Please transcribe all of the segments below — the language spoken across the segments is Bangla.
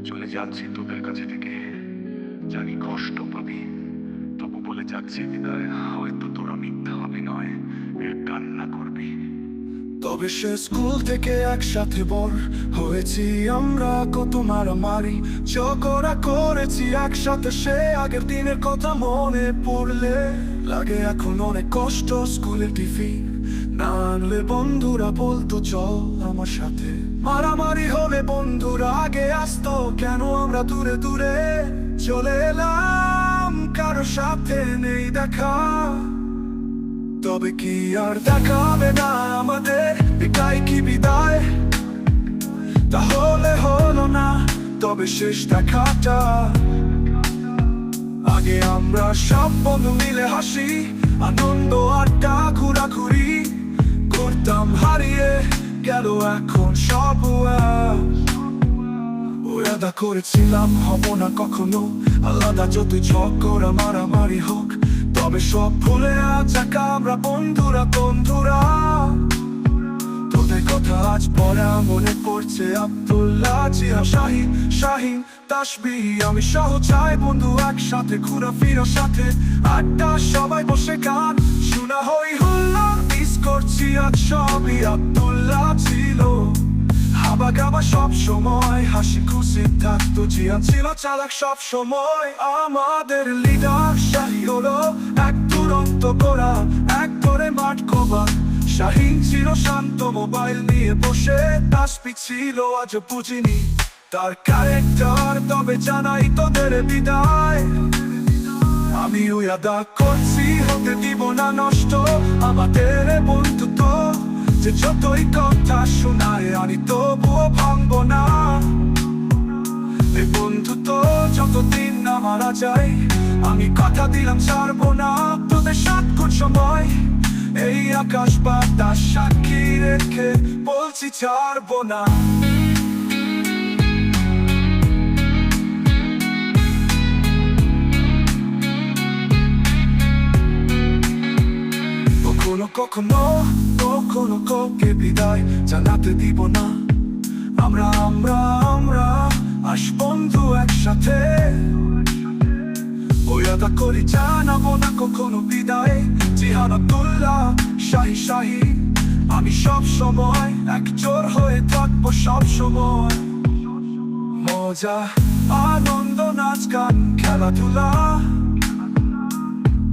চলে যাচ্ছি তোদের কাছে থেকে, জানি কষ্ট পাবি, তবু বলে যাচ্ছি বিদায়। হয়তো তোরা মিথ্যা অভিনয় কান্না করবি, তবে সে স্কুল থেকে একসাথে বড় হয়েছি আমরা, কত মারামারি ঝগড়া করেছি একসাথে। সে আগের দিনের কথা মনে পড়লে লাগে এখন অনেক কষ্ট। স্কুলের টিফিন না আনলে বন্ধুরা বলতো চল আমার সাথে, মারামারি হলে বন্ধুরা আগে আসতো, কেন আমরা দূরে দূরে চলে এলাম, কারো সাথে নেই দেখা। তবে কি আর দেখাবে না আমাদের, এটাই কি বিদায়? তাহলে হলো না তবে শেষ দেখাটা। আগে আমরা সব বন্ধু মিলে হাসি আনন্দ আড্ডা ঘোরাঘুরি করতাম, হারিয়ে গেল এখন সব। ওয়াদা করেছিলাম হব না কখনো আলাদা, যতই ঝগড়া মারামারি হোক, তবে সব ভুলে আজ একা আমরা বন্ধুরা বন্ধুরা। তোদের কথা আজ পড়া মনে পড়ছে, আব্দুল্লাহ, জিয়া, শাহিন, শাহিন, তাসবিহ, আমি সহ চাই বন্ধু একসাথে ঘোরাফেরার সাথে আড্ডা, সবাই বসে গান শোনা, হই হুল্লা মিস করছি আজ সবই। আব্দুল্লাহ ছিল হাবা গাবা সব সময়, হাসি খুশি থাকতো, জিয়ান ছিল চালাক সব সময়। আমাদের লিডার শাহী হলো এক দুরন্ত গোরা, এক ধরে মাঠ কোবা। শাহিন ছিল শান্ত মোবাইল নিয়ে বসে, তাসবিহ ছিল আজ বুঝিনি তার ক্যারেক্টার, তবে জানাই তোদের বিদায়। আমি ওয়াদা করছি হতে দিব না নষ্ট আমাদের বন্ধুত্ব, যে যতই কথা শোনায় আনি তবুও ভাঙবো না। এই বন্ধুত্ব যতদিন না মারা যায়, আমি কথা দিলাম ছাড়বো না। তোদের সাতক্ষণ সময় এই আকাশ বাতাস সাক্ষী রেখে বলছি ছাড়বো না। কখনো কখনো কখনো কাউকে বিদায় জানাতে দিব না। আমরা আমরা আমরা আস বন্ধু একসাথে, ওয়াদা করি জানাবো না কখনো বিদায়। জিহান, আব্দুল্লাহ, শাহী, শাহী, আমি সব সময় একজোট হয়ে থাকবো সব সময়। মজা আনন্দ নাচ গান খেলাধুলা,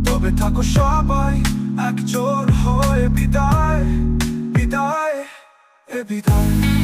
তবে থাকো সবাই একজোট হয়ে বিদায় বিদায় এ বিদায়।